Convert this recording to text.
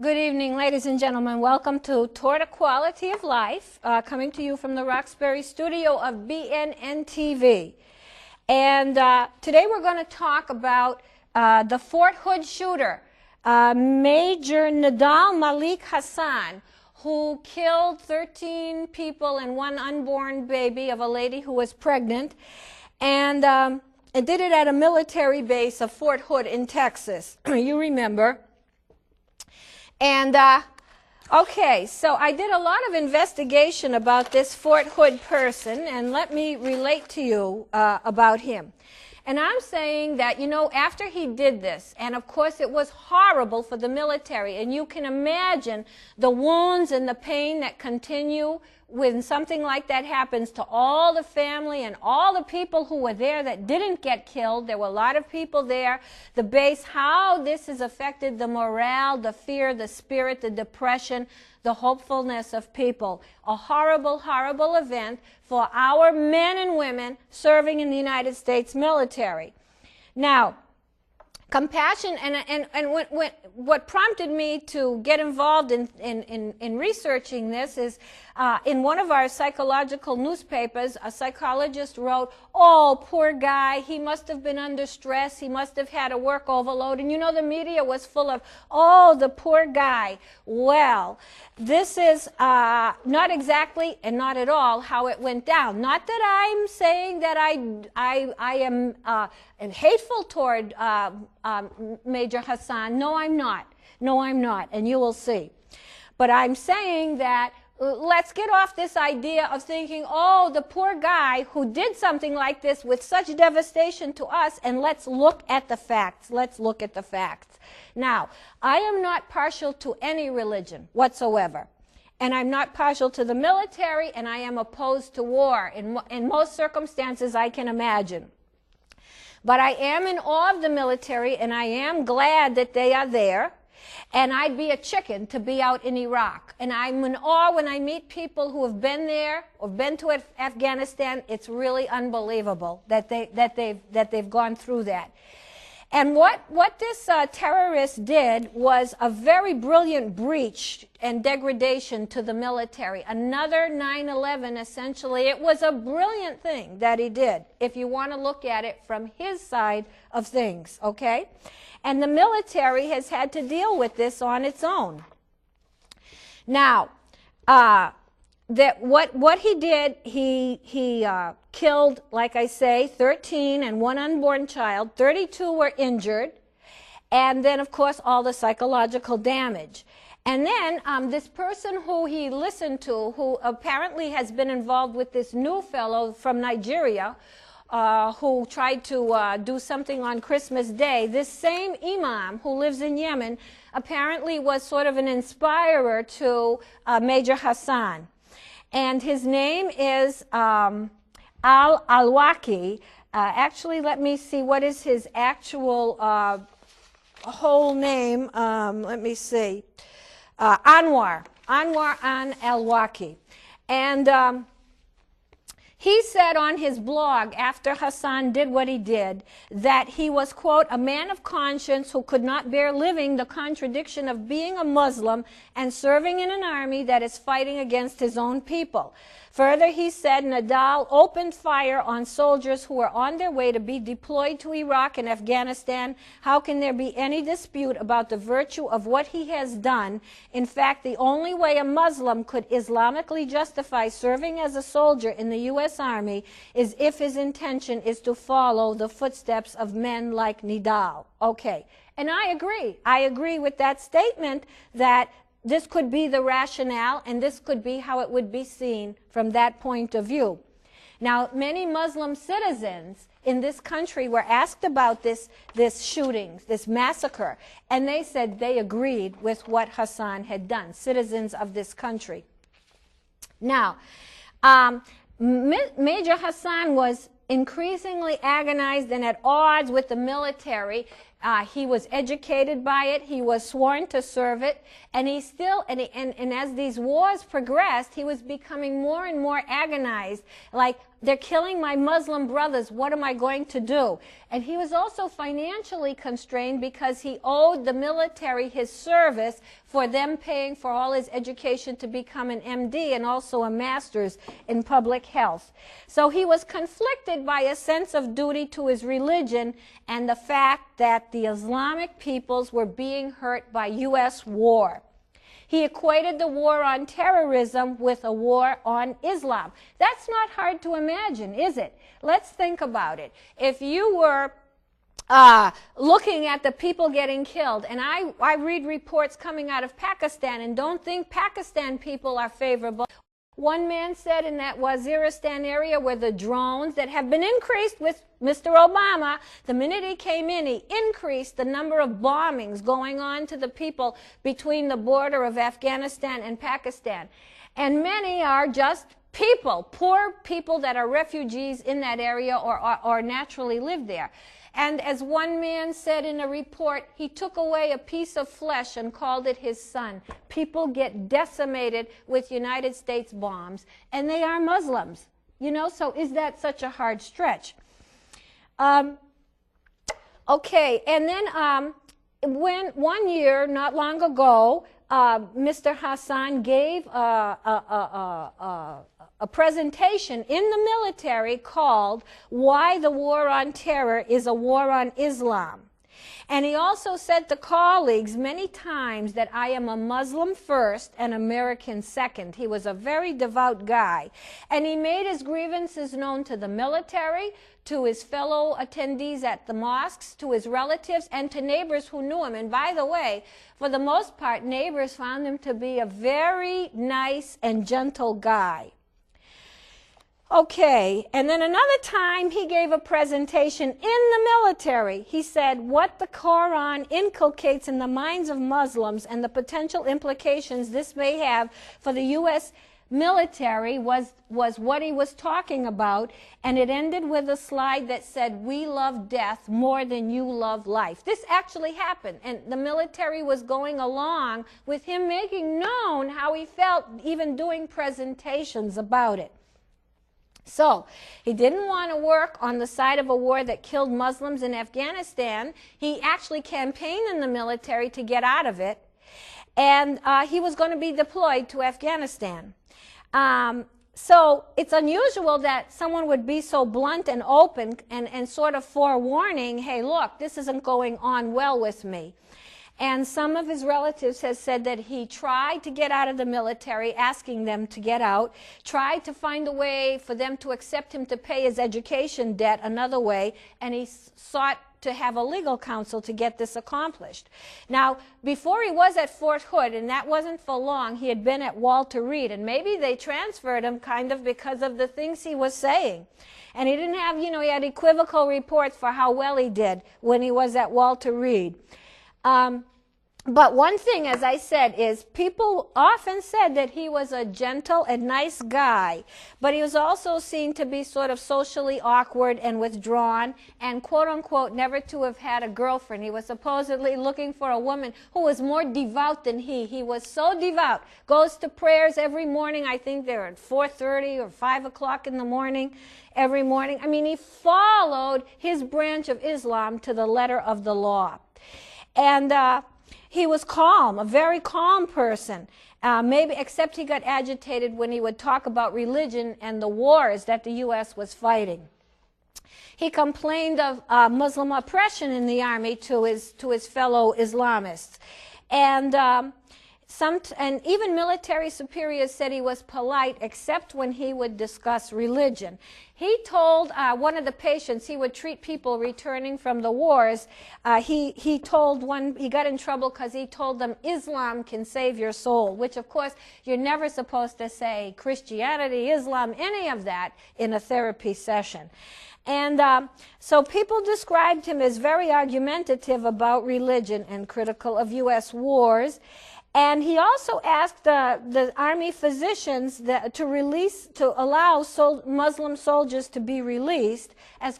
Good evening, ladies and gentlemen. Welcome to Toward a Quality of Life, coming to you from the Roxbury studio of BNN TV. And today we're going to talk about the Fort Hood shooter, Major Nidal Malik Hassan, who killed 13 people and one unborn baby of a lady who was pregnant, and did it at a military base of Fort Hood in Texas. You remember. And, okay, so I did a lot of investigation about this Fort Hood person, and let me relate to you about him. And I'm saying that, you know, after he did this, and of course it was horrible for the military, and you can imagine the wounds and the pain that continue when something like that happens to all the family and all the people who were there that didn't get killed. There were a lot of people there. The base, how this has affected the morale, the fear, the spirit, the depression, the hopefulness of people. A horrible, horrible event for our men and women serving in the United States military. Now, compassion, and what prompted me to get involved in researching this is in one of our psychological newspapers, a psychologist wrote, "Oh, poor guy, he must have been under stress, he must have had a work overload," and you know the media was full of, "Oh, the poor guy." Well, this is not exactly and not at all how it went down. Not that I'm saying that I am hateful toward Major Hassan. No, I'm not. No, I'm not, and you will see. But I'm saying that let's get off this idea of thinking, oh, the poor guy who did something like this with such devastation to us, and let's look at the facts. Let's look at the facts. Now, I am not partial to any religion whatsoever. And I'm not partial to the military, and I am opposed to war in most circumstances I can imagine. But I am in awe of the military, and I am glad that they are there. And I'd be a chicken to be out in Iraq. And I'm in awe when I meet people who have been there or been to Afghanistan. It's really unbelievable that they've gone through that. And what this terrorist did was a very brilliant breach and degradation to the military. Another 9/11, essentially. It was a brilliant thing that he did, if you want to look at it from his side of things, okay? And the military has had to deal with this on its own. Now, what he did, he killed, like I say, 13 and one unborn child. 32 were injured. And then, of course, all the psychological damage. And then this person who he listened to, who apparently has been involved with this new fellow from Nigeria, who tried to do something on Christmas Day, this same imam who lives in Yemen apparently was sort of an inspirer to Major Hassan. And his name is Al-Awlaki. Actually, let me see, what is his actual whole name? Let me see. Anwar Al-Awlaki. And he said on his blog, after Hassan did what he did, that he was, quote, a man of conscience who could not bear living the contradiction of being a Muslim and serving in an army that is fighting against his own people. Further, he said Nidal opened fire on soldiers who were on their way to be deployed to Iraq and Afghanistan. How can there be any dispute about the virtue of what he has done? In fact, the only way a Muslim could Islamically justify serving as a soldier in the U.S. Army is if his intention is to follow the footsteps of men like Nidal. Okay, and I agree. I agree with that statement that this could be the rationale, and this could be how it would be seen from that point of view. Now, many Muslim citizens in this country were asked about this shooting, this massacre, and they said they agreed with what Hassan had done, citizens of this country. Now, Major Hassan was increasingly agonized and at odds with the military, He was educated by it. He was sworn to serve it. And he still, and as these wars progressed, he was becoming more and more agonized. Like, they're killing my Muslim brothers. What am I going to do? And he was also financially constrained because he owed the military his service for them paying for all his education to become an MD and also a master's in public health. So he was conflicted by a sense of duty to his religion and the fact that the Islamic peoples were being hurt by U.S. war. He equated the war on terrorism with a war on Islam. That's not hard to imagine, is it? Let's think about it. If you were looking at the people getting killed, and I read reports coming out of Pakistan and don't think Pakistan people are favorable. One man said in that Waziristan area where the drones that have been increased with Mr. Obama, the minute he came in, he increased the number of bombings going on to the people between the border of Afghanistan and Pakistan. And many are just people, poor people that are refugees in that area or naturally live there. And as one man said in a report, he took away a piece of flesh and called it his son. People get decimated with United States bombs, and they are Muslims. You know, so is that such a hard stretch? Okay, and then when one year, not long ago, Mr. Hassan gave a presentation in the military called Why the War on Terror is a War on Islam. And he also said to colleagues many times that I am a Muslim first and American second. He was a very devout guy. And he made his grievances known to the military, to his fellow attendees at the mosques, to his relatives, and to neighbors who knew him. And by the way, for the most part, neighbors found him to be a very nice and gentle guy. Okay, and then another time he gave a presentation in the military. He said what the Quran inculcates in the minds of Muslims and the potential implications this may have for the U.S. military was what he was talking about, and it ended with a slide that said, "We love death more than you love life." This actually happened, and the military was going along with him making known how he felt, even doing presentations about it. So, he didn't want to work on the side of a war that killed Muslims in Afghanistan. He actually campaigned in the military to get out of it, and he was going to be deployed to Afghanistan. So, it's unusual that someone would be so blunt and open and sort of forewarning, hey, look, this isn't going on well with me. And some of his relatives have said that he tried to get out of the military, asking them to get out, tried to find a way for them to accept him to pay his education debt another way, and he sought to have a legal counsel to get this accomplished. Now, before he was at Fort Hood, and that wasn't for long, he had been at Walter Reed, and maybe they transferred him kind of because of the things he was saying. And he didn't have, you know, he had equivocal reports for how well he did when he was at Walter Reed. But one thing, as I said, is people often said that he was a gentle and nice guy, but he was also seen to be sort of socially awkward and withdrawn and, quote unquote, never to have had a girlfriend. He was supposedly looking for a woman who was more devout than he. He was so devout, goes to prayers every morning. I think they're at 4:30 or 5 o'clock in the morning every morning. I mean, he followed his branch of Islam to the letter of the law. And he was calm, a very calm person, maybe except he got agitated when he would talk about religion and the wars that the U.S. was fighting. He complained of Muslim oppression in the army to his fellow Islamists. And even military superiors said he was polite, except when he would discuss religion. He told one of the patients, he would treat people returning from the wars, he told one, he got in trouble because he told them Islam can save your soul, which of course you're never supposed to say Christianity, Islam, any of that in a therapy session. And so people described him as very argumentative about religion and critical of U.S. wars. And he also asked the army physicians to allow Muslim soldiers to be released as